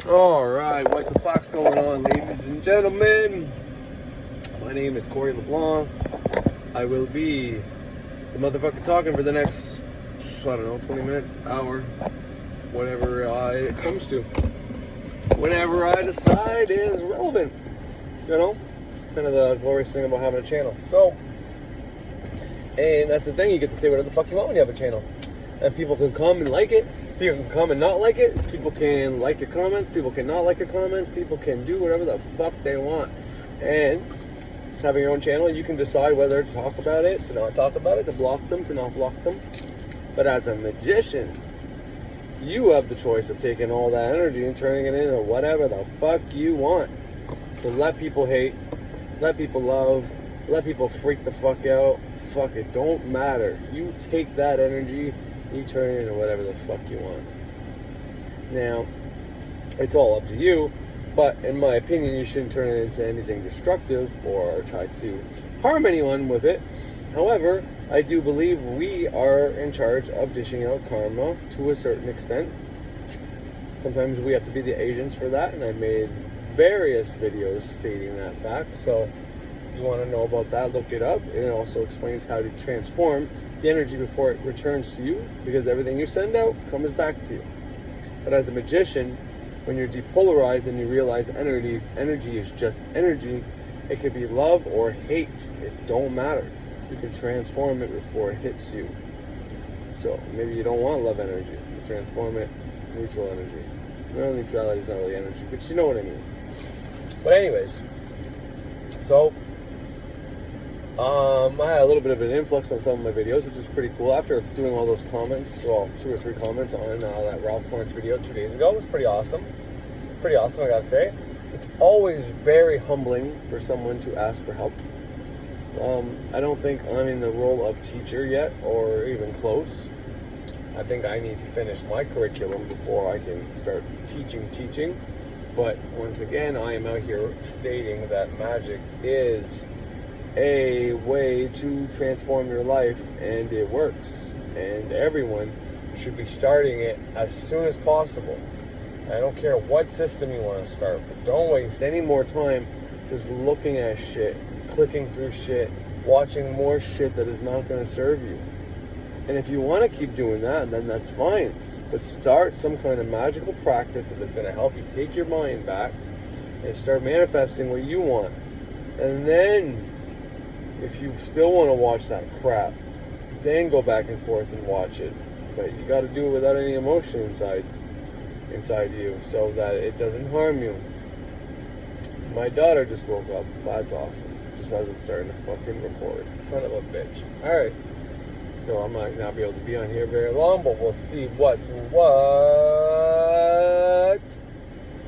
Alright, what the fuck's going on, ladies and gentlemen? My name is Corey LeBlanc. I will be the motherfucker talking for the next, 20 minutes, hour, whatever it comes to. Whenever I decide is relevant. Kind of the glorious thing about having a channel. So, and that's the thing, you get to say whatever the fuck you want when you have a channel. And people can come and like it. People can come and not like it. People can like your comments. People can not like your comments. People can do whatever the fuck they want. And having your own channel, you can decide whether to talk about it, to not talk about it, to block them, to not block them. But as a magician, you have the choice of taking all that energy and turning it into whatever the fuck you want. So let people hate, let people love, let people freak the fuck out. Fuck it, don't matter. You take that energy, you turn it into whatever the fuck you want. Now, it's all up to you, but in my opinion, you shouldn't turn it into anything destructive or try to harm anyone with it. However, I do believe we are in charge of dishing out karma to a certain extent. Sometimes we have to be the agents for that, and I made various videos stating that fact. So if you want to know about that, look it up. And it also explains how to transform the energy before it returns to you, because everything you send out comes back to you. But as a magician, when you're depolarized and you realize energy is just energy, it could be love or hate. It don't matter. You can transform it before it hits you. So maybe you don't want love energy. You transform it neutral energy. Well, neutrality is not really energy, but you know what I mean. But anyways, so I had a little bit of an influx on some of my videos, which is pretty cool. After doing all those comments, well, 2 or 3 comments on that Ralph Lawrence video 2 days ago, it was pretty awesome. Pretty awesome, I gotta say. It's always very humbling for someone to ask for help. I don't think I'm in the role of teacher yet, or even close. I think I need to finish my curriculum before I can start teaching. But once again, I am out here stating that magic is a way to transform your life, and it works, and everyone should be starting it as soon as possible. I don't care what system you want to start, but don't waste any more time just looking at shit, clicking through shit, watching more shit that is not going to serve you. And if you want to keep doing that, then that's fine, but start some kind of magical practice that is going to help you take your mind back and start manifesting what you want. And then if you still want to watch that crap, then go back and forth and watch it. But you got to do it without any emotion inside you, so that it doesn't harm you. My daughter just woke up. That's awesome. Just as I'm starting to fucking record. Son of a bitch. Alright. So I might not be able to be on here very long, but we'll see what's what.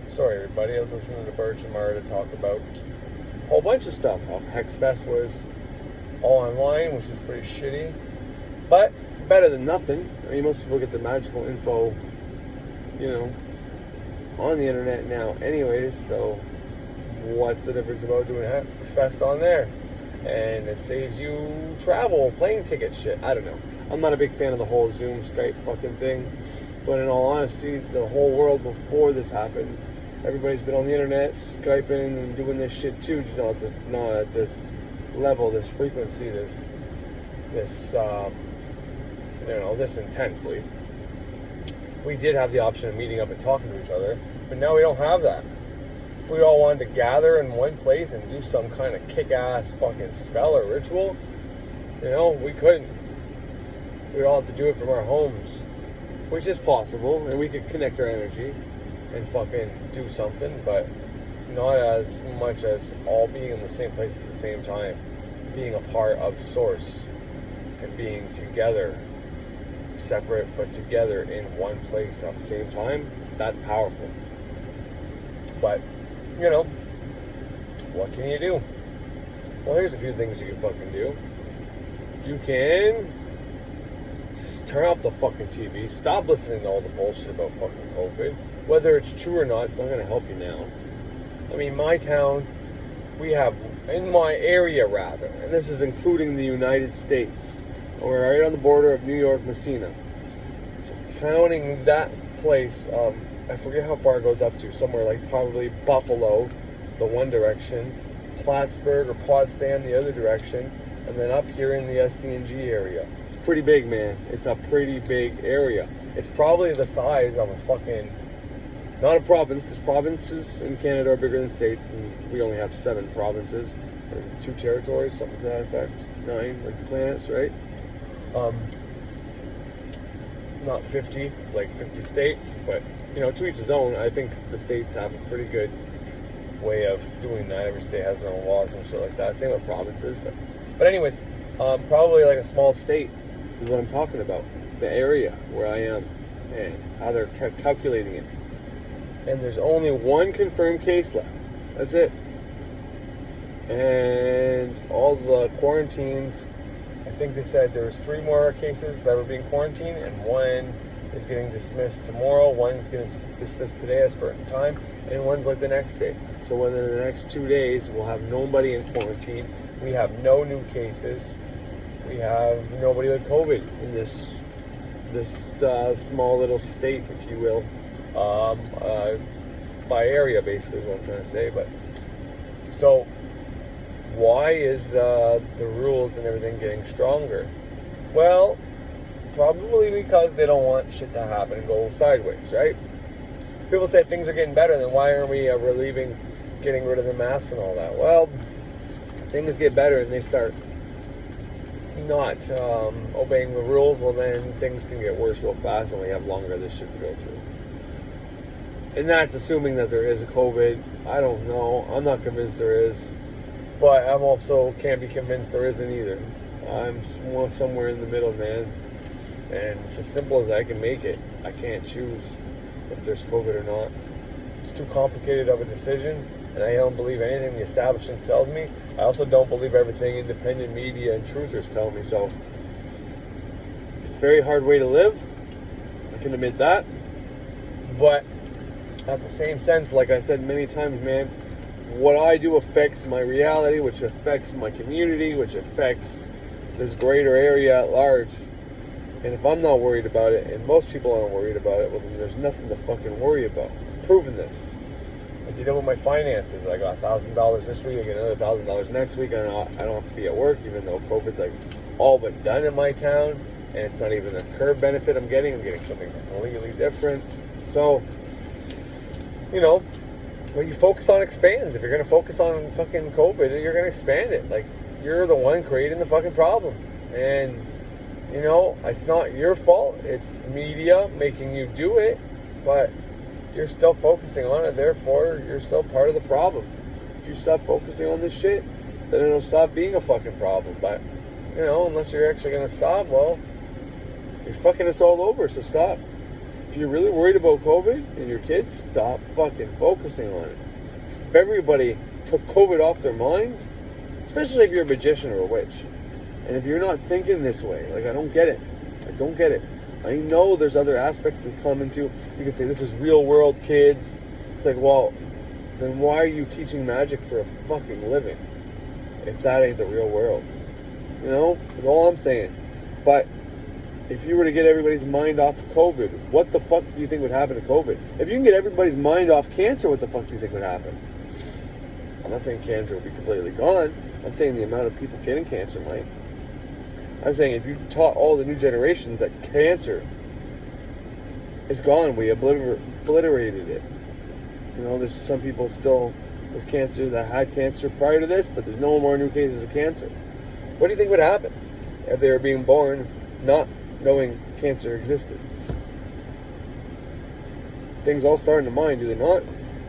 Sorry everybody, I was listening to Birch and Mara to talk about a whole bunch of stuff. How Hexfest was all online, which is pretty shitty, but better than nothing. I mean, most people get their magical info, on the internet now anyways, so what's the difference about doing Hexfest on there? And it saves you travel, plane ticket shit. I don't know. I'm not a big fan of the whole Zoom, Skype fucking thing, but in all honesty, the whole world before this happened, everybody's been on the internet, Skyping and doing this shit too, just not at this level, this frequency, this intensely. We did have the option of meeting up and talking to each other, but now we don't have that. If we all wanted to gather in one place and do some kind of kick-ass fucking spell or ritual, we couldn't. We'd all have to do it from our homes, which is possible, and we could connect our energy and fucking do something, but not as much as all being in the same place at the same time, being a part of Source, and being together, separate but together in one place at the same time. That's powerful. But, what can you do? Well, here's a few things you can fucking do. You can turn off the fucking TV, stop listening to all the bullshit about fucking COVID. Whether it's true or not, it's not going to help you now. I mean, my town, we have, in my area rather, and this is including the United States, we're right on the border of New York, Messina. So counting that place, I forget how far it goes up to, somewhere like probably Buffalo, the one direction, Plattsburgh or Potsdam the other direction, and then up here in the SDNG area. It's pretty big, man. It's a pretty big area. It's probably the size of a fucking, not a province, because provinces in Canada are bigger than states, and we only have 7 provinces, or 2 territories, something to that effect. 9, like the planets, right? Not 50, like 50 states, but, you know, to each his own. I think the states have a pretty good way of doing that. Every state has their own laws and shit like that. Same with provinces, but anyways, probably like a small state is what I'm talking about. The area where I am and how they're calculating it. And there's only 1 confirmed case left. That's it. And all the quarantines, I think they said there was 3 more cases that were being quarantined, and 1 is getting dismissed tomorrow, 1 is getting dismissed today as per the time, and 1's like the next day. So within the next 2 days, we'll have nobody in quarantine. We have no new cases. We have nobody with COVID in this small little state, if you will, by area, basically is what I'm trying to say. But so why is the rules and everything getting stronger? Well, probably because they don't want shit to happen and go sideways, right? People say things are getting better, then why aren't we getting rid of the masks and all that? Well, things get better and they start not obeying the rules, well then things can get worse real fast and we have longer of this shit to go through. And that's assuming that there is a COVID. I don't know. I'm not convinced there is. But I'm also can't be convinced there isn't either. I'm somewhere in the middle, man. And it's as simple as I can make it. I can't choose if there's COVID or not. It's too complicated of a decision, and I don't believe anything the establishment tells me. I also don't believe everything independent media and truthers tell me. So it's a very hard way to live. I can admit that. But at the same sense, like I said many times, man, what I do affects my reality, which affects my community, which affects this greater area at large. And if I'm not worried about it, and most people aren't worried about it, well, then there's nothing to fucking worry about. I'm proving this. I did it with my finances. I got $1,000 this week. I get another $1,000 next week. I don't have to be at work, even though COVID's like all but done in my town. And it's not even a curb benefit I'm getting. I'm getting something completely different. So, you know, what you focus on expands. If you're going to focus on fucking COVID, you're going to expand it. Like, you're the one creating the fucking problem. And, you know, it's not your fault. It's media making you do it. But you're still focusing on it. Therefore, you're still part of the problem. If you stop focusing on this shit, then it'll stop being a fucking problem. But, you know, unless you're actually going to stop, well, you're fucking us all over. So stop. If you're really worried about COVID and your kids, stop fucking focusing on it. If everybody took COVID off their minds, especially if you're a magician or a witch, and if you're not thinking this way, like, I don't get it. I don't get it. I know there's other aspects that come into, you can say this is real world, kids. It's like, well, then why are you teaching magic for a fucking living if that ain't the real world? You know, that's all I'm saying. But if you were to get everybody's mind off of COVID, what the fuck do you think would happen to COVID? If you can get everybody's mind off cancer, what the fuck do you think would happen? I'm not saying cancer would be completely gone. I'm saying the amount of people getting cancer might. I'm saying if you taught all the new generations that cancer is gone, we obliterated it. You know, there's some people still with cancer that had cancer prior to this, but there's no more new cases of cancer. What do you think would happen if they were being born not knowing cancer existed? Things all start in the mind, do they not?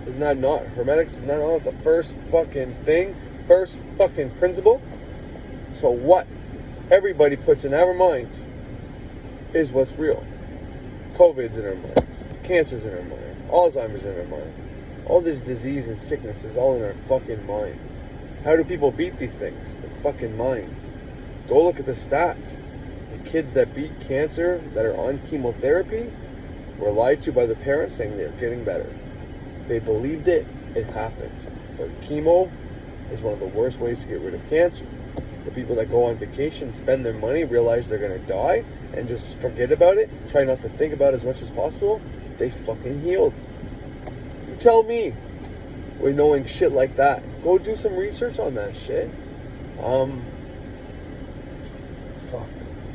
Isn't that not hermetics? Isn't that not the first fucking thing? First fucking principle? So what everybody puts in our mind is what's real. COVID's in our minds. Cancer's in our mind. Alzheimer's in our mind. All this disease and sickness is all in our fucking mind. How do people beat these things? Their fucking mind. Go look at the stats. The kids that beat cancer, that are on chemotherapy, were lied to by the parents saying they're getting better. They believed it, it happened. But chemo is one of the worst ways to get rid of cancer. The people that go on vacation, spend their money, realize they're going to die, and just forget about it, try not to think about it as much as possible, they fucking healed. You tell me. With knowing shit like that. Go do some research on that shit. Fuck.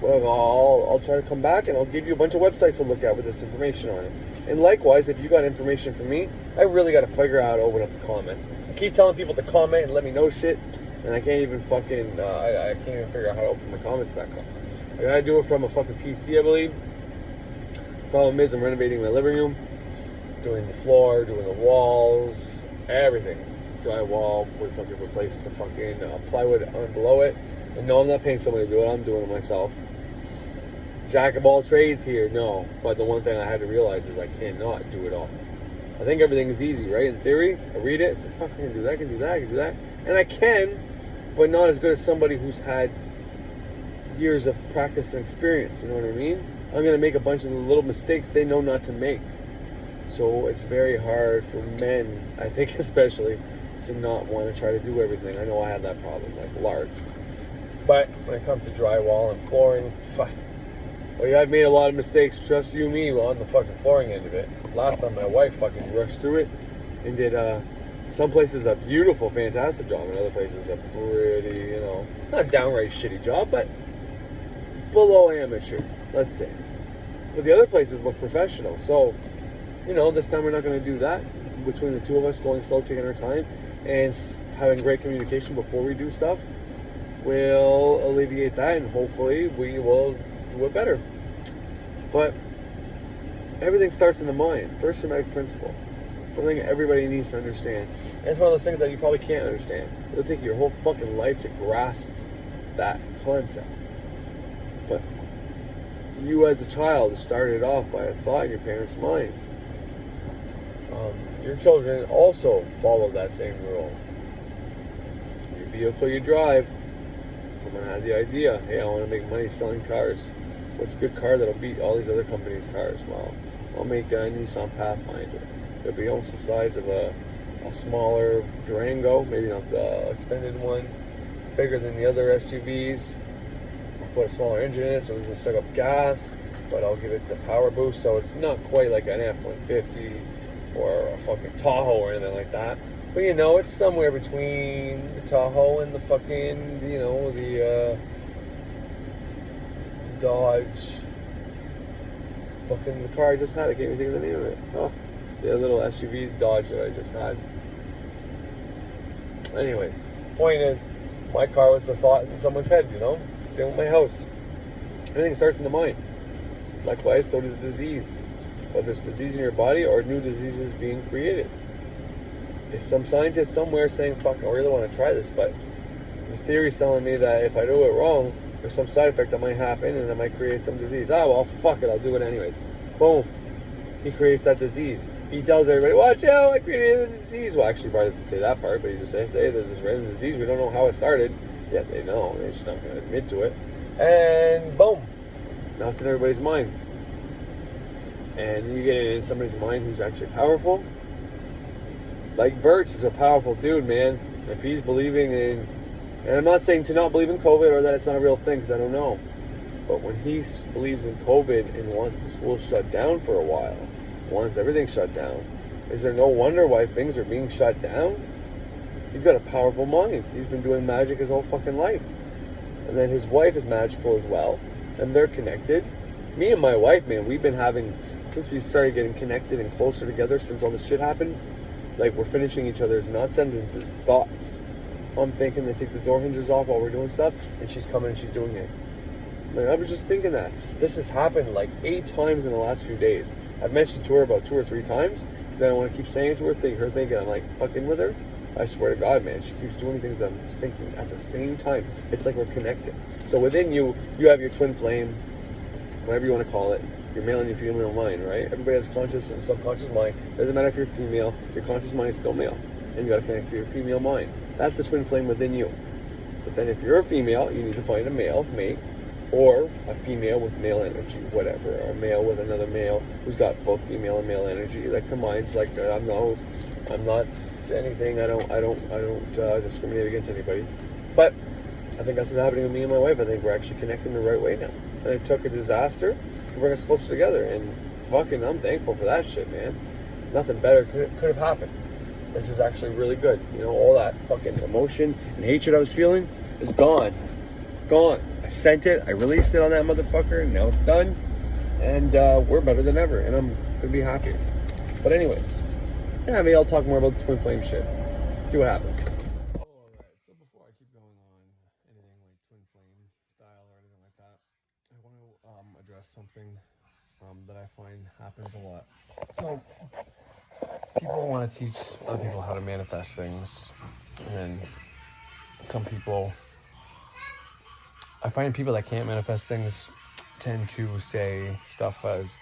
Well, I'll try to come back and I'll give you a bunch of websites to look at with this information on it. And likewise, if you got information from me, I really got to figure out how to open up the comments. I keep telling people to comment and let me know shit, and I can't even fucking, I can't even figure out how to open the comments back up. I gotta do it from a fucking PC, I believe. Problem is, I'm renovating my living room, doing the floor, doing the walls, everything. Drywall, we fucking replaced the fucking plywood on below it. And no, I'm not paying somebody to do it, I'm doing it myself. Jack of all trades here, no. But the one thing I had to realize is I cannot do it all. I think everything is easy, right? In theory, I read it, it's like, fuck, I can do that, I can do that, I can do that. And I can, but not as good as somebody who's had years of practice and experience, you know what I mean? I'm going to make a bunch of the little mistakes they know not to make. So it's very hard for men, I think especially, to not want to try to do everything. I know I had that problem, like large. But when it comes to drywall and flooring, fuck. Well, yeah, I've made a lot of mistakes, trust you me, on the fucking flooring end of it. Last time my wife fucking rushed through it and did, some places a beautiful, fantastic job, and other places a pretty, you know, not downright shitty job, but below amateur, let's say. But the other places look professional, so, you know, this time we're not going to do that. Between the two of us going slow, taking our time, and having great communication before we do stuff, will alleviate that, and hopefully we will do it better. But everything starts in the mind. First Hermetic principle. Something everybody needs to understand. And it's one of those things that you probably can't understand. It'll take your whole fucking life to grasp that concept. But you as a child started off by a thought in your parents' mind. Your children also follow that same rule. Your vehicle you drive, someone had the idea, hey, I want to make money selling cars. What's a good car that'll beat all these other companies' cars? Well, I'll make a Nissan Pathfinder. It'll be almost the size of a smaller Durango, maybe not the extended one, bigger than the other SUVs. I'll put a smaller engine in it so we can suck up gas, but I'll give it the power boost so it's not quite like an F-150 or a fucking Tahoe or anything like that. But you know, it's somewhere between the Tahoe and the fucking, you know, the Dodge. Fucking the car I just had, I can't even think of the name of it. Oh, the little SUV Dodge that I just had. Anyways, point is, my car was a thought in someone's head, you know? Same with my house. Everything starts in the mind. Likewise, so does disease. Whether it's disease in your body or new diseases being created. Is some scientist somewhere saying, fuck, I really want to try this, but the theory's telling me that if I do it wrong, there's some side effect that might happen and that might create some disease. Ah, well, fuck it, I'll do it anyways. Boom. He creates that disease. He tells everybody, watch out, I created a disease. Well, actually, probably doesn't say that part, but he just says, hey, there's this random disease. We don't know how it started. Yeah, they know. They're just not going to admit to it. And boom. Now it's in everybody's mind. And you get it in somebody's mind who's actually powerful. Like Birch is a powerful dude, man. If he's believing in, and I'm not saying to not believe in COVID or that it's not a real thing, because I don't know. But when he believes in COVID and wants the school shut down for a while, wants everything shut down, is there no wonder why things are being shut down? He's got a powerful mind. He's been doing magic his whole fucking life. And then his wife is magical as well. And they're connected. Me and my wife, man, we've been having, since we started getting connected and closer together, since all this shit happened, like we're finishing each other's, not sentences, thoughts. I'm thinking to take the door hinges off while we're doing stuff, and she's coming and she's doing it. Like, I was just thinking that. This has happened like 8 times in the last few days. I've mentioned to her about 2 or 3 times, because I don't want to keep saying it to her, thinking I'm like fucking with her. I swear to God, man, she keeps doing things that I'm thinking at the same time. It's like we're connected. So within you, you have your twin flame, whatever you want to call it, your male and your female mind, right? Everybody has conscious and subconscious mind. Doesn't matter if you're female, your conscious mind is still male. And you got to connect to your female mind. That's the twin flame within you. But then if you're a female, you need to find a male mate, or a female with male energy, whatever, or a male with another male who's got both female and male energy that combines. Like I'm not anything. I don't discriminate against anybody. But I think that's what's happening with me and my wife. I think we're actually connecting the right way now. And it took a disaster to bring us closer together. And I'm thankful for that shit, man. Nothing better could have happened. This is actually really good. You know, all that fucking emotion and hatred I was feeling is gone. Gone. I sent it. I released it on that motherfucker. And now it's done. And we're better than ever. And I'm going to be happier. But anyways, yeah, maybe I'll talk more about the twin flame shit. See what happens. Alright, so before I keep going on anything like twin flame style or anything like that, I want to address something that I find happens a lot. So, people want to teach other people how to manifest things, and some people, I find people that can't manifest things tend to say stuff as,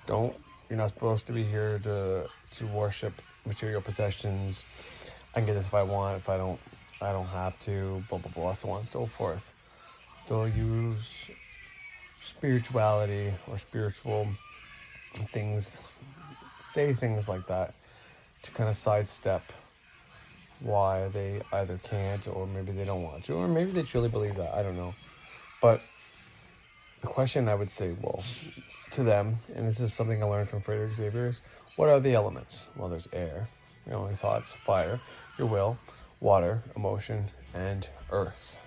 you're not supposed to be here to worship material possessions. I can get this if I want. If I don't have to, blah, blah, blah, so on and so forth. They'll use spirituality or spiritual things, say things like that to kind of sidestep why they either can't, or maybe they don't want to, or maybe they truly believe that. I don't know. But the question I would say, well, to them, and this is something I learned from Frederick Xavier, is what are the elements? Well, there's air, your only thoughts, fire, your will, water, emotion, and earth.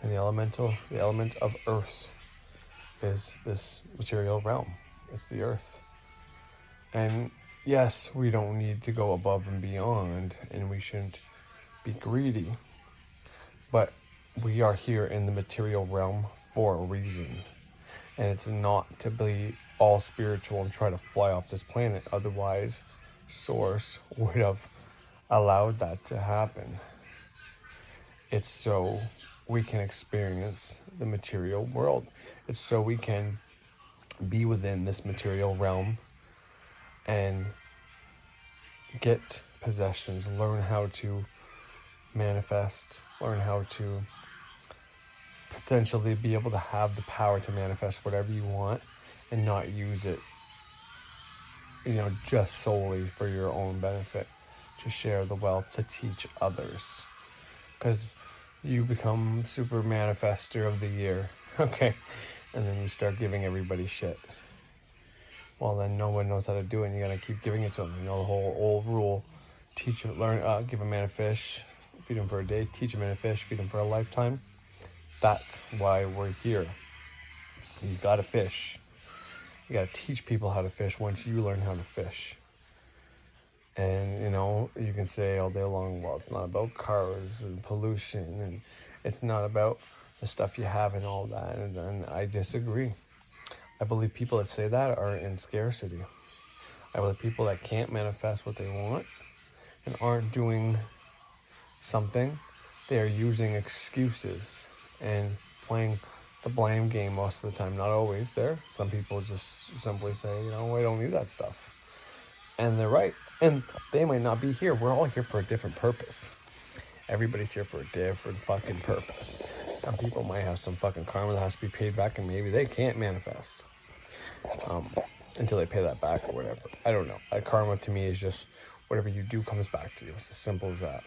And the element of earth is this material realm. It's the earth. And yes, we don't need to go above and beyond, and we shouldn't be greedy, but we are here in the material realm for a reason. And it's not to be all spiritual and try to fly off this planet. Otherwise, Source would have allowed that to happen. It's so we can experience the material world. It's so we can be within this material realm and get possessions, learn how to manifest, learn how to potentially be able to have the power to manifest whatever you want and not use it, just solely for your own benefit, to share the wealth, to teach others. Because you become super manifester of the year, okay? And then you start giving everybody shit. Well, then no one knows how to do it, and you gotta keep giving it to them. The whole old rule, teach them, learn, give a man a fish, feed him for a day, teach a man a fish, feed him for a lifetime. That's why we're here. You gotta fish. You gotta teach people how to fish once you learn how to fish. And, you can say all day long, well, it's not about cars and pollution, and it's not about the stuff you have and all that. And I disagree. I believe people that say that are in scarcity. I believe people that can't manifest what they want and aren't doing something, they are using excuses and playing the blame game most of the time. Not always there. Some people just simply say, I don't need that stuff. And they're right. And they might not be here. We're all here for a different purpose. Everybody's here for a different fucking purpose. Some people might have some fucking karma that has to be paid back, and maybe they can't manifest until they pay that back or whatever. I don't know. Karma to me is just whatever you do comes back to you. It's as simple as that.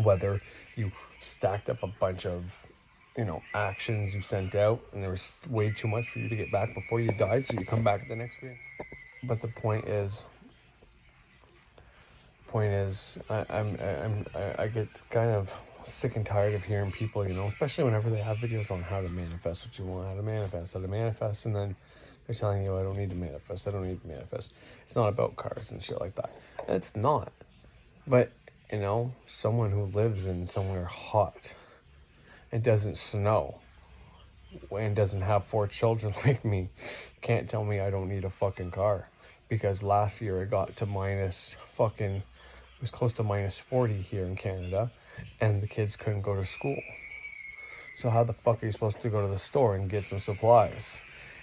Whether you stacked up a bunch of actions you sent out and there was way too much for you to get back before you died, so you come back the next week. But the point is I get kind of sick and tired of hearing people, especially whenever they have videos on how to manifest what you want, how to manifest, and then they're telling you, I don't need to manifest. It's not about cars and shit like that. And it's not. But, someone who lives in somewhere hot, it doesn't snow, and doesn't have 4 children like me, can't tell me I don't need a fucking car. Because last year it got to it was close to minus 40 here in Canada, and the kids couldn't go to school. So how the fuck are you supposed to go to the store and get some supplies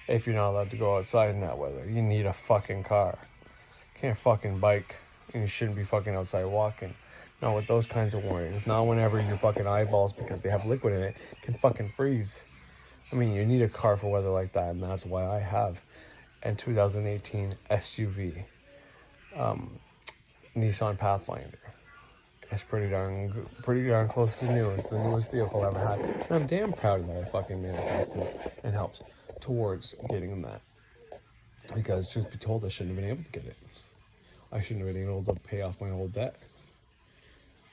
if you're not allowed to go outside in that weather? You need a fucking car. You can't fucking bike, and you shouldn't be fucking outside walking. Not with those kinds of warnings. Not whenever your fucking eyeballs, because they have liquid in it, can fucking freeze. I mean, you need a car for weather like that, and that's why I have a 2018 SUV. Nissan Pathfinder. It's pretty darn close to new. It's the newest vehicle I've ever had. And I'm damn proud that I fucking manifested and helped towards getting that. Because truth be told, I shouldn't have been able to get it. I shouldn't have been able to pay off my whole debt.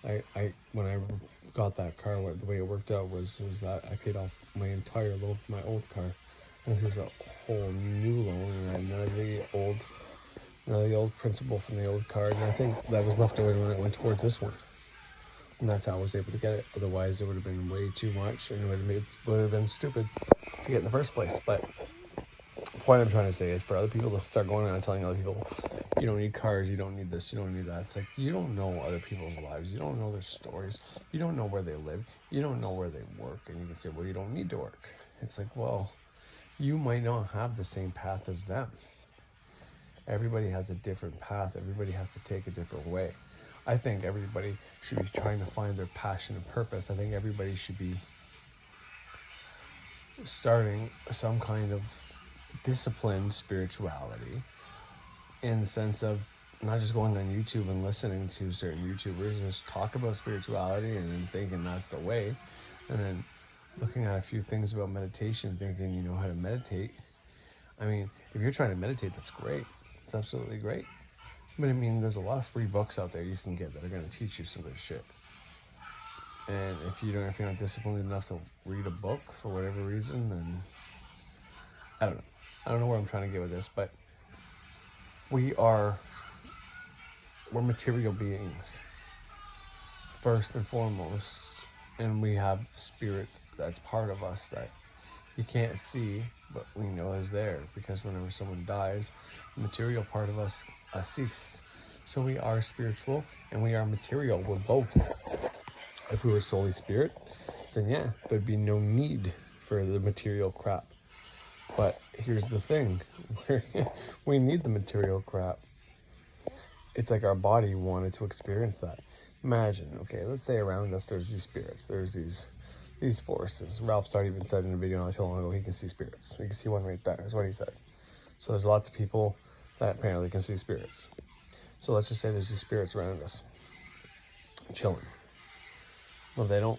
When I got that car, the way it worked out was that I paid off my entire loan for my old car. And this is a whole new loan, and none of the old principal from the old car. And I think that was left over when it went towards this one. And that's how I was able to get it. Otherwise, it would have been way too much, and it would have been stupid to get in the first place. But the point I'm trying to say is for other people to start going around telling other people, you don't need cars, you don't need this, you don't need that. It's like, you don't know other people's lives. You don't know their stories. You don't know where they live. You don't know where they work. And you can say, well, you don't need to work. It's like, well, you might not have the same path as them. Everybody has a different path. Everybody has to take a different way. I think everybody should be trying to find their passion and purpose. I think everybody should be starting some kind of disciplined spirituality, in the sense of not just going on YouTube and listening to certain YouTubers just talk about spirituality and then thinking that's the way, and then looking at a few things about meditation, thinking you know how to meditate. I mean, if you're trying to meditate, that's great. It's absolutely great. But I mean, there's a lot of free books out there you can get that are going to teach you some good shit. And if you're not disciplined enough to read a book for whatever reason, then I don't know where I'm trying to get with this, but we're material beings first and foremost, and we have spirit that's part of us that you can't see, but we know is there, because whenever someone dies, the material part of us cease. So we are spiritual and we are material. We're both. If we were solely spirit, then yeah, there'd be no need for the material crap. But here's the thing, we need the material crap. It's like our body wanted to experience that. Imagine, okay, let's say around us there's these spirits, there's these forces. Ralph Starr even said in a video not too long ago, he can see spirits. You can see one right there, is what he said. So there's lots of people that apparently can see spirits. So let's just say there's these spirits around us, chilling. Well, they don't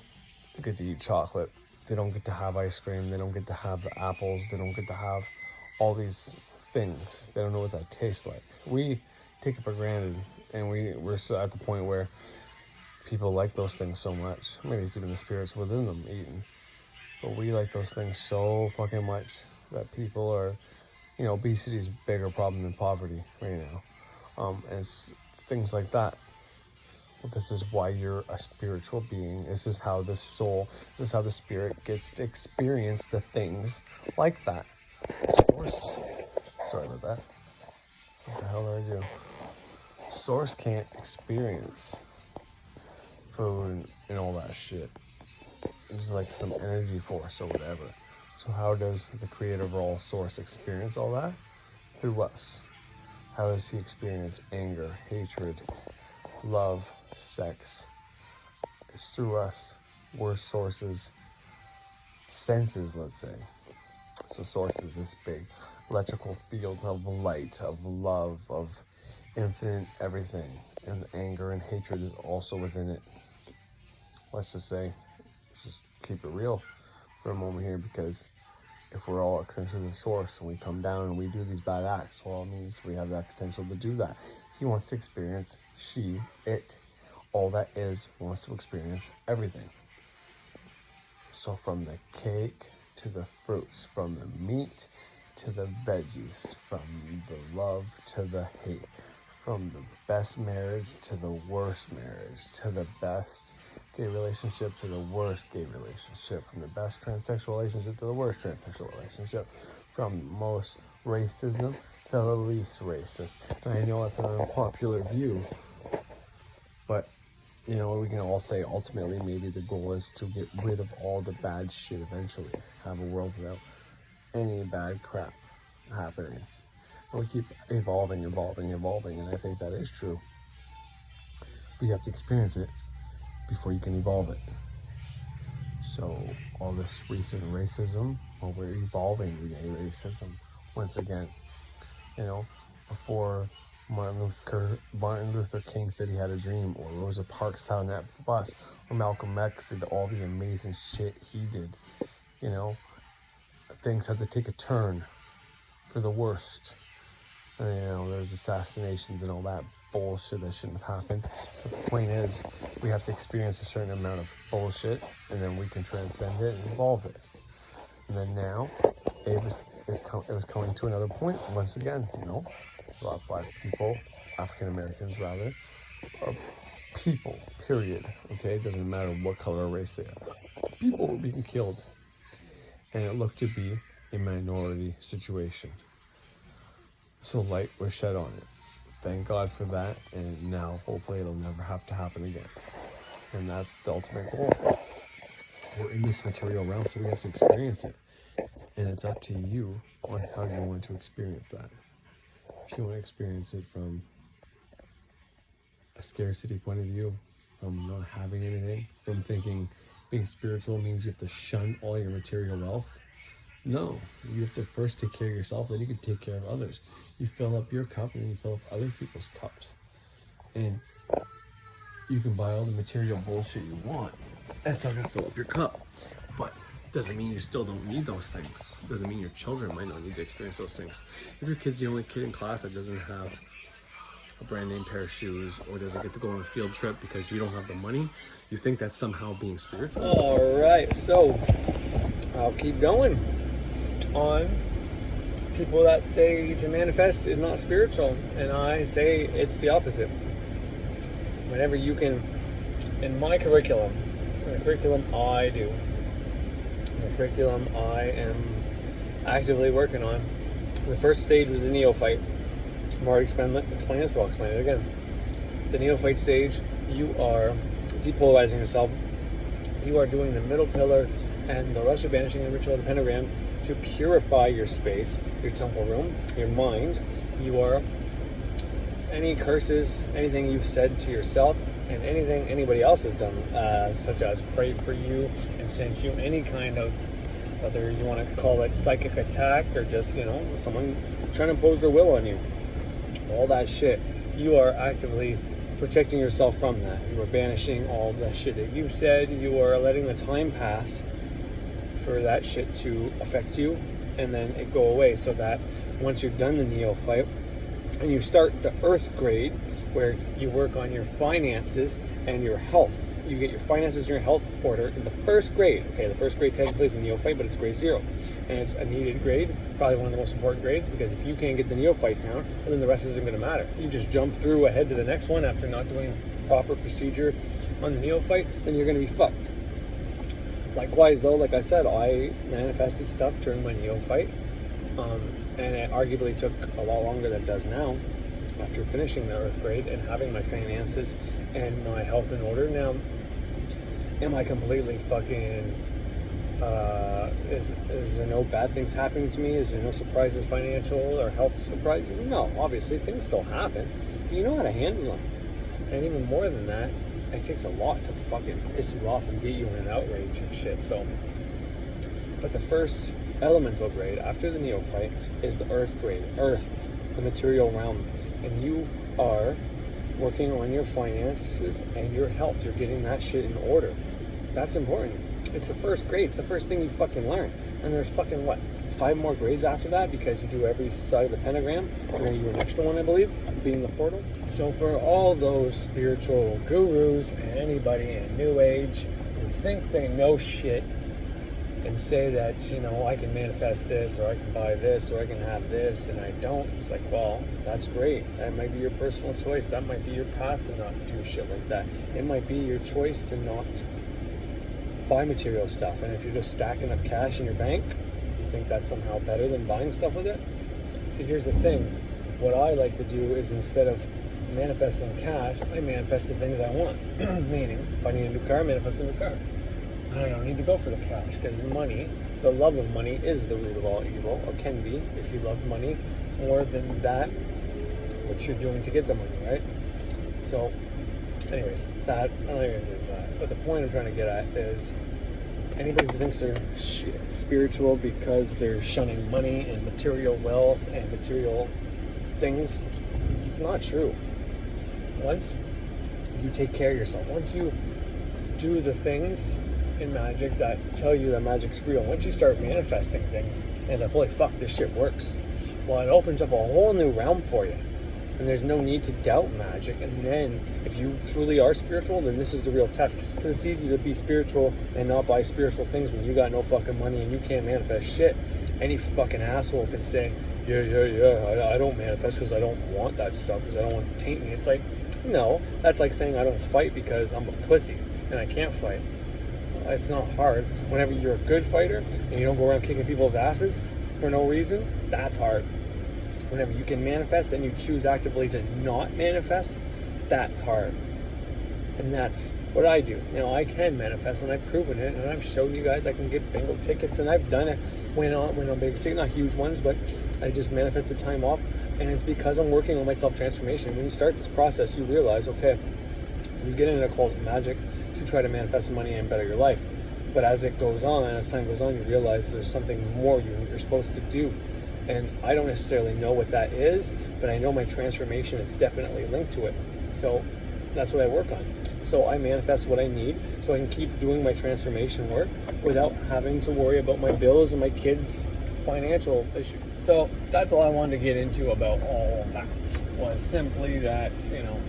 get to eat chocolate. They don't get to have ice cream. They don't get to have the apples. They don't get to have all these things. They don't know what that tastes like. We take it for granted, and we're so at the point where people like those things so much. Maybe it's even the spirits within them eating. But we like those things so fucking much that people are, obesity is a bigger problem than poverty right now. And it's things like that. Well, this is why you're a spiritual being. This is how the spirit gets to experience the things like that. Source. Sorry about that. What the hell did I do? Source can't experience food and all that shit. It's like some energy force or whatever. So how does the creator of all source experience all that? Through us. How does he experience anger, hatred, love, sex? It's through us. We're sources, senses, let's say. So source is this big electrical field of light, of love, of infinite everything. And anger and hatred is also within it. Let's just keep it real for a moment here, because if we're all essentially the source and we come down and we do these bad acts, well, it means we have that potential to do that. He wants to experience, all that is, wants to experience everything. So from the cake to the fruits, from the meat to the veggies, from the love to the hate, from the best marriage to the worst marriage, to the best gay relationship to the worst gay relationship, from the best transsexual relationship to the worst transsexual relationship, from most racism to the least racist. And I know it's an unpopular view, but we can all say ultimately maybe the goal is to get rid of all the bad shit eventually, have a world without any bad crap happening. And we keep evolving, and I think that is true. But you have to experience it before you can evolve it. So all this recent racism, we're evolving racism once again. Before Martin Luther King said he had a dream, or Rosa Parks sat on that bus, or Malcolm X did all the amazing shit he did, things had to take a turn for the worst. And, there's assassinations and all that bullshit that shouldn't have happened. But the point is, we have to experience a certain amount of bullshit, and then we can transcend it and evolve it. And then now, it was coming to another point once again. A lot of black people, African Americans rather, are people. Period. Okay, it doesn't matter what color or race they are. People were being killed, and it looked to be a minority situation. So light was shed on it. Thank God for that, and now hopefully it'll never have to happen again. And that's the ultimate goal. We're in this material realm, so we have to experience it. And it's up to you on how you want to experience that. If you want to experience it from a scarcity point of view, from not having anything, from thinking being spiritual means you have to shun all your material wealth. No, you have to first take care of yourself, then you can take care of others. You fill up your cup and then you fill up other people's cups. And you can buy all the material bullshit you want. That's not gonna fill up your cup. But doesn't mean you still don't need those things. Doesn't mean your children might not need to experience those things. If your kid's the only kid in class that doesn't have a brand name pair of shoes or doesn't get to go on a field trip because you don't have the money, you think that's somehow being spiritual? All right, so I'll keep going on people that say to manifest is not spiritual, and I say it's the opposite. Whenever you can, in my curriculum, the curriculum I do, the curriculum I am actively working on, the first stage was the neophyte. I've already explained this, but I'll explain it again. The neophyte stage, you are depolarizing yourself. You are doing the middle pillar and the rest of banishing the ritual of the pentagram to purify your space, your temple room, your mind. You are any curses, anything you've said to yourself, and anything anybody else has done, such as prayed for you and sent you any kind of, whether you want to call it psychic attack or just, someone trying to impose their will on you. All that shit, you are actively protecting yourself from that. You are banishing all the shit that you've said. You are letting the time pass for that shit to affect you and then it go away, so that once you've done the neophyte and you start the earth grade, where you work on your finances and your health. You get your finances and your health order in the first grade. Okay, the first grade technically is the neophyte, but it's grade 0. And it's a needed grade, probably one of the most important grades, because if you can't get the neophyte down, well, then the rest isn't going to matter. You just jump through ahead to the next one after not doing proper procedure on the neophyte, then you're going to be fucked. Likewise, though, like I said, I manifested stuff during my neophyte, and it arguably took a lot longer than it does now, after finishing the earth grade and having my finances and my health in order. Now, am I completely fucking, is there no bad things happening to me? Is there no surprises, financial or health surprises? No, obviously things still happen, but you know how to handle them. And even more than that, it takes a lot to fucking piss you off and get you in an outrage and shit. So, but the first elemental grade after the neophyte is the earth grade, earth, the material realm. And you are working on your finances and your health. You're getting that shit in order. That's important. It's the first grade. It's the first thing you fucking learn. And there's fucking, 5 more grades after that, because you do every side of the pentagram. You're going to do an extra one, I believe, being the portal. So for all those spiritual gurus and anybody in New Age who think they know shit and say that, I can manifest this, or I can buy this, or I can have this, and I don't. It's like, well, that's great. That might be your personal choice. That might be your path to not do shit like that. It might be your choice to not buy material stuff. And if you're just stacking up cash in your bank, you think that's somehow better than buying stuff with it? See, here's the thing. What I like to do is, instead of manifesting cash, I manifest the things I want. Meaning, if I need a new car, I manifest a new car. I don't need to go for the cash, because money, the love of money, is the root of all evil, or can be, if you love money more than that, what you're doing to get the money, right? So, anyways, that, I'm not even going to do that. But the point I'm trying to get at is, anybody who thinks they're spiritual because they're shunning money and material wealth and material things, it's not true. Once you take care of yourself, once you do the things in magic that tell you that magic's real, once you start manifesting things and it's like, holy fuck, this shit works, Well, it opens up a whole new realm for you. And there's no need to doubt magic. And then, if you truly are spiritual, then this is the real test. Because it's easy to be spiritual and not buy spiritual things when you got no fucking money and you can't manifest shit. Any fucking asshole can say, yeah, I don't manifest because I don't want that stuff, because I don't want it to taint me. It's like, no, that's like saying I don't fight because I'm a pussy and I can't fight. It's not hard. Whenever you're a good fighter and you don't go around kicking people's asses for no reason, that's hard. Whenever you can manifest and you choose actively to not manifest, that's hard. And that's what I do. You know, I can manifest, and I've proven it, and I've shown you guys I can get bingo tickets, and I've done it. Went on big tickets, not huge ones, but I just manifested time off, and it's because I'm working on my self-transformation. When you start this process, you realize, okay, you get into occult magic to try to manifest money and better your life. But as it goes on, as time goes on, you realize there's something more you're supposed to do. And I don't necessarily know what that is, but I know my transformation is definitely linked to it. So that's what I work on. So I manifest what I need so I can keep doing my transformation work without having to worry about my bills and my kids' financial issues. So that's all I wanted to get into about all of that, was simply that, you know,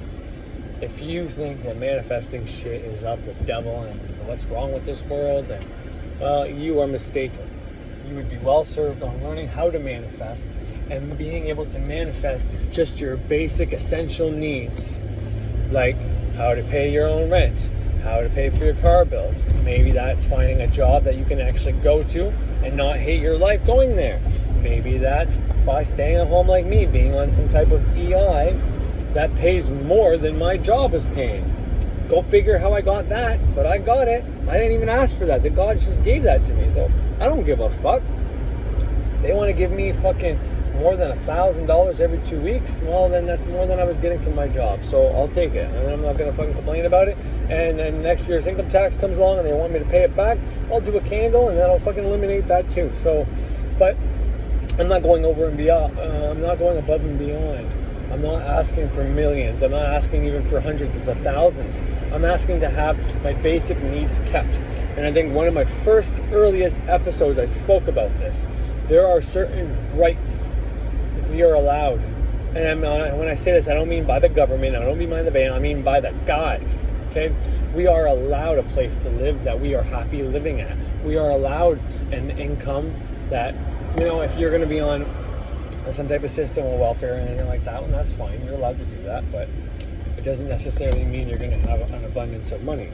if you think that manifesting shit is of the devil and what's wrong with this world, then, well, you are mistaken. You would be well served on learning how to manifest and being able to manifest just your basic essential needs, like how to pay your own rent, how to pay for your car bills. Maybe that's finding a job that you can actually go to and not hate your life going there. Maybe that's by staying at home like me, being on some type of EI that pays more than my job is paying. Go figure how I got that, but I got it. I didn't even ask for that. The God just gave that to me, so I don't give a fuck. They want to give me fucking more than $1,000 every 2 weeks. Well, then that's more than I was getting from my job, so I'll take it. And I'm not gonna fucking complain about it. And then next year's income tax comes along and they want me to pay it back, I'll do a candle and that'll fucking eliminate that too. So, but I'm not going over and beyond. I'm not going above and beyond. I'm not asking for millions. I'm not asking even for hundreds of thousands. I'm asking to have my basic needs kept. And I think one of my first earliest episodes I spoke about this. There are certain rights that we are allowed. And when I say this, I don't mean by the government. I don't mean by the band. I mean by the gods. Okay? We are allowed a place to live that we are happy living at. We are allowed an income that, you know, if you're going to be on some type of system or welfare or anything like that, well, that's fine. You're allowed to do that, but it doesn't necessarily mean you're going to have an abundance of money.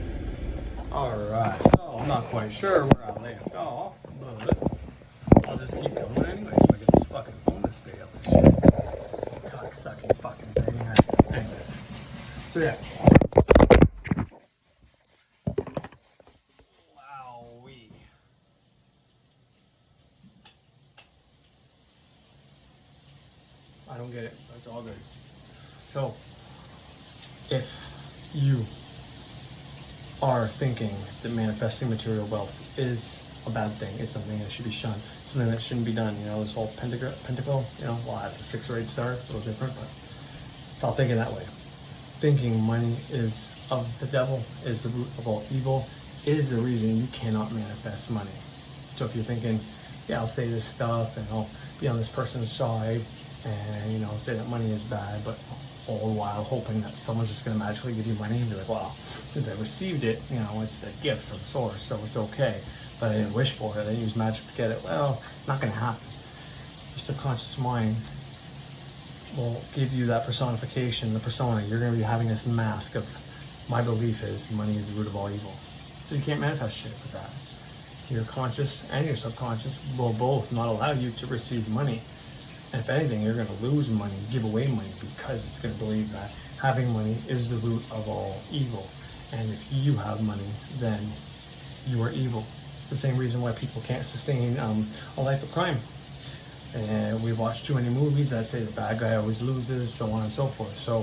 Alright, so I'm not quite sure where I'll left off, but I'll just keep going anyway so I get this fucking phone to stay up and shit. Cock-sucking fucking thing. Anyways. So yeah. Wowee. I don't get it. That's all good. So, if you are thinking that manifesting material wealth is a bad thing, it's something that should be shunned, something that shouldn't be done, you know, this whole pentacle, you know, well, that's a 6 or 8 star, a little different, but stop thinking that way. Thinking money is of the devil, is the root of all evil, is the reason you cannot manifest money. So if you're thinking, yeah, I'll say this stuff and I'll be on this person's side, and, you know, say that money is bad, but all the while hoping that someone's just going to magically give you money and be like, wow, since I received it, you know, it's a gift from source, so it's okay, but I didn't wish for it, I didn't use magic to get it. Well, not going to happen. Your subconscious mind will give you that personification, the persona. You're going to be having this mask of, my belief is money is the root of all evil. So you can't manifest shit with that. Your conscious and your subconscious will both not allow you to receive money. And if anything, you're going to lose money, give away money, because it's going to believe that having money is the root of all evil. And if you have money, then you are evil. It's the same reason why people can't sustain a life of crime. And we've watched too many movies that say the bad guy always loses, so on and so forth. So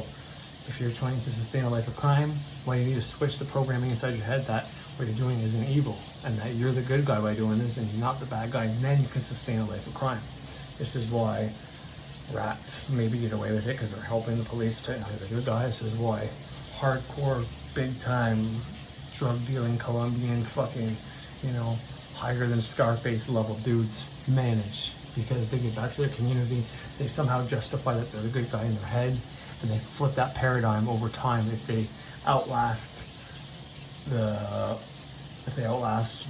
if you're trying to sustain a life of crime, well, you need to switch the programming inside your head that what you're doing isn't evil, and that you're the good guy by doing this, and you're not the bad guy, and then you can sustain a life of crime. This is why rats maybe get away with it, because they're helping the police to the good guys. This is why hardcore, big time, drug dealing, Colombian fucking, you know, higher than Scarface level dudes manage because they get back to their community. They somehow justify that they're the good guy in their head, and they flip that paradigm over time if they outlast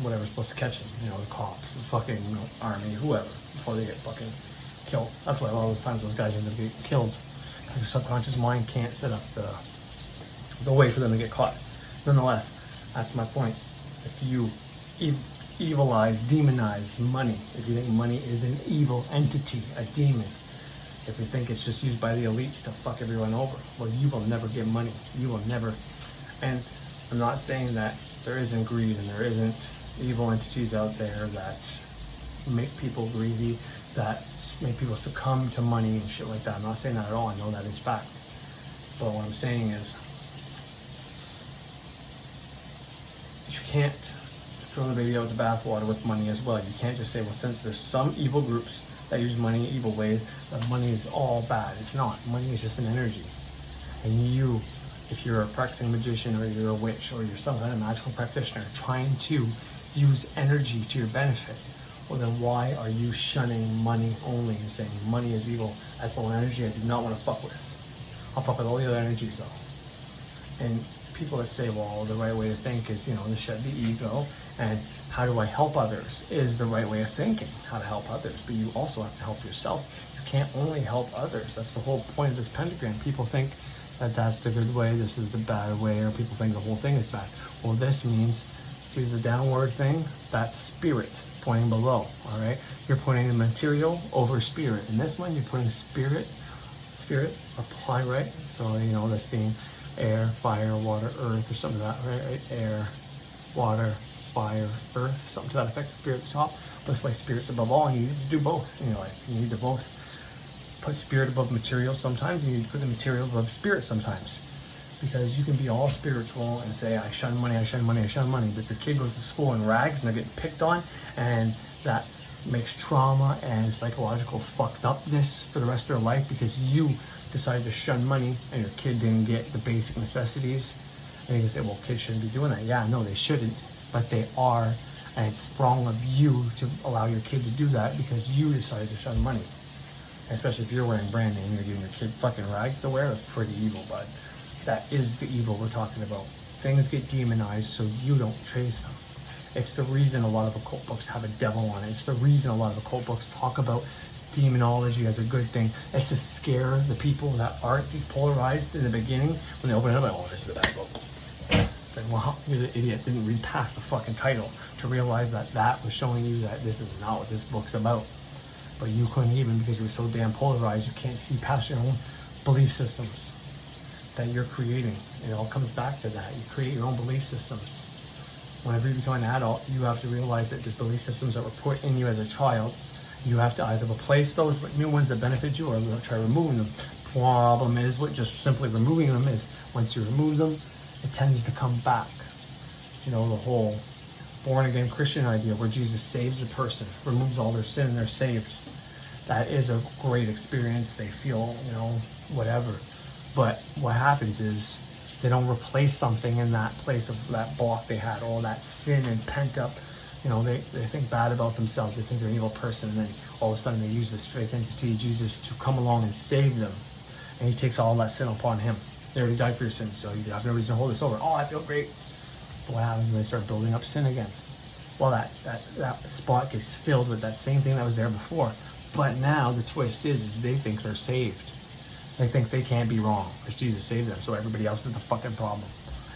whatever's supposed to catch them, you know, the cops, the fucking army, whoever, before they get fucking killed. That's why a lot of those times those guys end up getting killed, because their subconscious mind can't set up the way for them to get caught. Nonetheless, that's my point. If you evilize, demonize money, if you think money is an evil entity, a demon, if you think it's just used by the elites to fuck everyone over, well, you will never get money. You will never. And I'm not saying that there isn't greed and there isn't evil entities out there that make people greedy, that make people succumb to money and shit like that. I'm not saying that at all. I know that is fact. But what I'm saying is, you can't throw the baby out with the bathwater with money as well. You can't just say, well, since there's some evil groups that use money in evil ways, that money is all bad. It's not. Money is just an energy. And you, if you're a practicing magician or you're a witch or you're some kind of magical practitioner trying to use energy to your benefit, well then why are you shunning money only and saying money is evil? That's the one energy I do not want to fuck with. I'll fuck with all the other energies though. And people that say, well, the right way to think is, you know, to shed the ego, and how do I help others is the right way of thinking, how to help others. But you also have to help yourself. You can't only help others. That's the whole point of this pentagram. People think that that's the good way, this is the bad way, or people think the whole thing is bad. Well, this means, see the downward thing? That's spirit pointing below, all right? You're putting the material over spirit. In this one, you're putting spirit up high, right? So, you know, this being air, fire, water, earth, or something like that, right? Air, water, fire, earth, something to that effect. Spirit at the top. But that's why spirit's above all, and you need to do both in your life. You need to both put spirit above material sometimes, you need to put the material above spirit sometimes. Because you can be all spiritual and say, I shun money, I shun money, I shun money. But if your kid goes to school in rags and they're getting picked on, and that makes trauma and psychological fucked upness for the rest of their life because you decided to shun money and your kid didn't get the basic necessities. And you can say, well, kids shouldn't be doing that. Yeah, no, they shouldn't, but they are. And it's wrong of you to allow your kid to do that because you decided to shun money. Especially if you're wearing brand name, you're giving your kid fucking rags to wear, that's pretty evil, bud. That is the evil we're talking about. Things get demonized so you don't chase them. It's the reason a lot of occult books have a devil on it. It's the reason a lot of occult books talk about demonology as a good thing. It's to scare the people that aren't depolarized in the beginning. When they open it up, like, oh, this is a bad book. It's like, well, you're the idiot, didn't read past the fucking title to realize that that was showing you that this is not what this book's about. But you couldn't even, because you were so damn polarized, you can't see past your own belief systems that you're creating. It all comes back to that. You create your own belief systems. Whenever you become an adult, you have to realize that there's belief systems that were put in you as a child. You have to either replace those with new ones that benefit you or try removing them. Problem is, what just simply removing them is, once you remove them, it tends to come back. You know, the whole born-again Christian idea where Jesus saves a person, removes all their sin, and they're saved. That is a great experience. They feel, you know, whatever. But what happens is they don't replace something in that place of that block they had, all that sin and pent up. You know, they think bad about themselves. They think they're an evil person. And then all of a sudden they use this fake entity, Jesus, to come along and save them. And he takes all that sin upon him. They already died for your sins, so you have no reason to hold this over. Oh, I feel great. But what happens when they start building up sin again? Well, that spot gets filled with that same thing that was there before. But now the twist is they think they're saved. They think they can't be wrong because Jesus saved them, so everybody else is the fucking problem.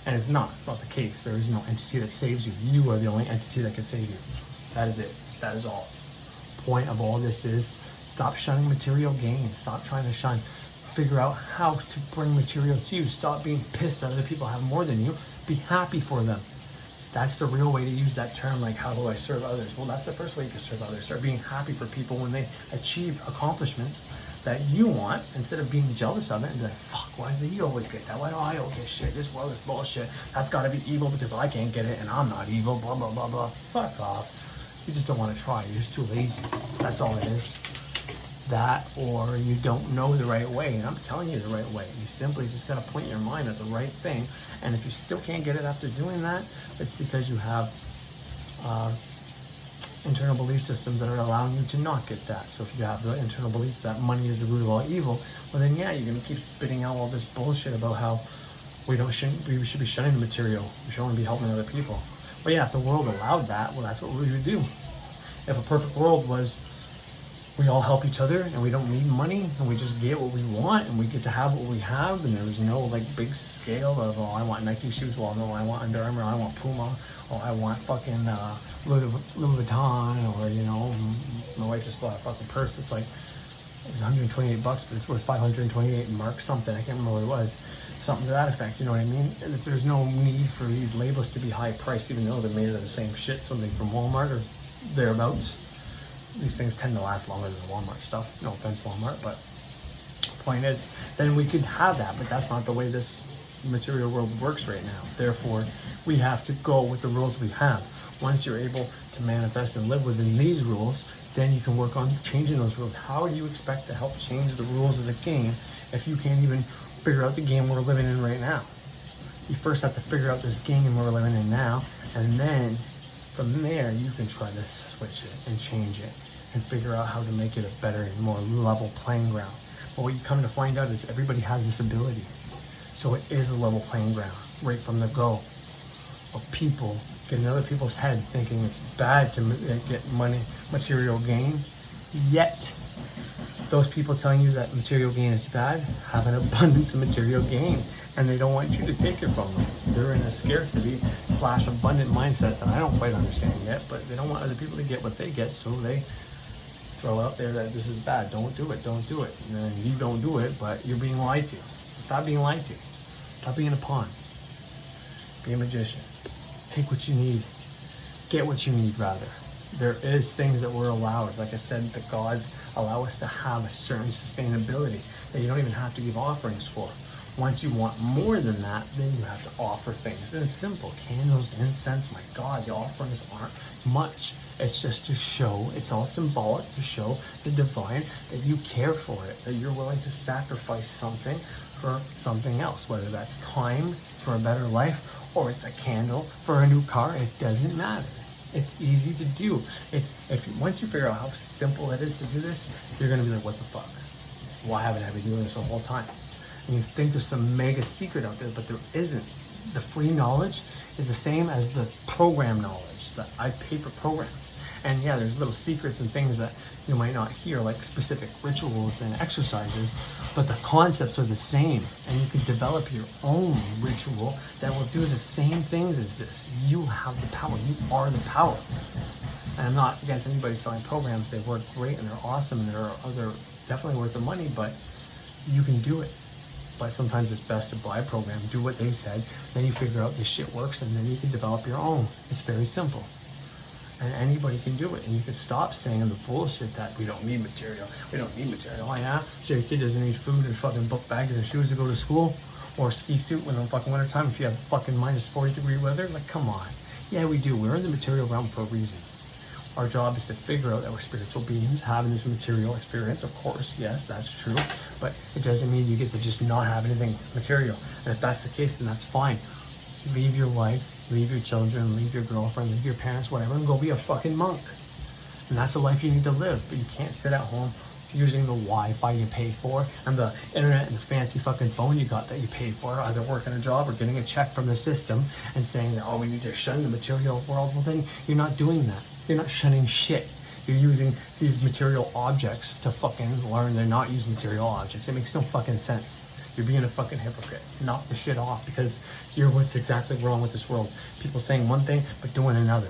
And it's not. It's not the case. There is no entity that saves you. You are the only entity that can save you. That is it. That is all. Point of all this is stop shunning material gain. Stop trying to shun. Figure out how to bring material to you. Stop being pissed that other people have more than you. Be happy for them. That's the real way to use that term, like, how do I serve others? Well, that's the first way you can serve others. Start being happy for people when they achieve accomplishments that you want, instead of being jealous of it and be like, fuck, why does he always get that? Why do I always get shit? This world is bullshit. That's got to be evil because I can't get it and I'm not evil, blah, blah, blah, blah. Fuck off. You just don't want to try. You're just too lazy. That's all it is. That, or you don't know the right way, and I'm telling you the right way. You simply just got to point your mind at the right thing, and if you still can't get it after doing that, it's because you have internal belief systems that are allowing you to not get that. So if you have the internal belief that money is the root of all evil, well then yeah, you're gonna keep spitting out all this bullshit about how we should be shunning the material. We should only be helping other people. But yeah, if the world allowed that, well that's what we would do. If a perfect world was we all help each other and we don't need money and we just get what we want and we get to have what we have and there was no like big scale of, oh, I want Nike shoes, well no, I want Under Armour, I want Puma, or I want fucking Louis Vuitton, or you know, my wife just bought a fucking purse that's like, it was $128, but it's worth 528 marks something, I can't remember what it was, something to that effect, you know what I mean? And if there's no need for these labels to be high priced, even though they're made of the same shit, something from Walmart or thereabouts, these things tend to last longer than Walmart stuff. No offense, Walmart, but the point is, then we could have that, but that's not the way this material world works right now. Therefore, we have to go with the rules we have. Once you're able to manifest and live within these rules, then you can work on changing those rules. How do you expect to help change the rules of the game if you can't even figure out the game we're living in right now? You first have to figure out this game we're living in now, and then from there, you can try to switch it and change it and figure out how to make it a better and more level playing ground. But what you come to find out is everybody has this ability. So it is a level playing ground right from the go. Of people getting in other people's head thinking it's bad to get money, material gain. Yet, those people telling you that material gain is bad have an abundance of material gain. And they don't want you to take it from them. They're in a scarcity / abundant mindset that I don't quite understand yet, but they don't want other people to get what they get, so they throw out there that this is bad, don't do it, don't do it. And then you don't do it, but you're being lied to. Stop being lied to. Stop being a pawn. Be a magician. Take what you need. Get what you need, rather. There is things that we're allowed. Like I said, the gods allow us to have a certain sustainability that you don't even have to give offerings for. Once you want more than that, then you have to offer things. And it's simple. Candles, incense, my God, the offerings aren't much. It's just to show, it's all symbolic to show the divine that you care for it, that you're willing to sacrifice something for something else, whether that's time for a better life or it's a candle for a new car, it doesn't matter. It's easy to do. Once you figure out how simple it is to do this, you're gonna be like, what the fuck? Why haven't I been doing this the whole time? And you think there's some mega secret out there, but there isn't. The free knowledge is the same as the program knowledge, the paper programs. And yeah, there's little secrets and things that you might not hear, like specific rituals and exercises, but the concepts are the same. And you can develop your own ritual that will do the same things as this. You have the power. You are the power. And I'm not against anybody selling programs. They work great and they're awesome and they're definitely worth the money, but you can do it. But sometimes it's best to buy a program, do what they said, then you figure out this shit works, and then you can develop your own. It's very simple. And anybody can do it. And you can stop saying the bullshit that we don't need material. We don't need material. Oh yeah? So your kid doesn't need food and fucking book bags and shoes to go to school? Or a ski suit when in fucking wintertime if you have fucking minus 40-degree weather? Like, come on. Yeah, we do. We're in the material realm for a reason. Our job is to figure out that we're spiritual beings having this material experience. Of course, yes, that's true. But it doesn't mean you get to just not have anything material. And if that's the case, then that's fine. Leave your wife, leave your children, leave your girlfriend, leave your parents, whatever, and go be a fucking monk. And that's the life you need to live. But you can't sit at home using the Wi-Fi you pay for and the internet and the fancy fucking phone you got that you paid for, either working a job or getting a check from the system and saying that, oh, we need to shun the material world. Well, then you're not doing that. You're not shunning shit. You're using these material objects to fucking learn to not use material objects. It makes no fucking sense. You're being a fucking hypocrite. Knock the shit off, because you're what's exactly wrong with this world. People saying one thing, but doing another.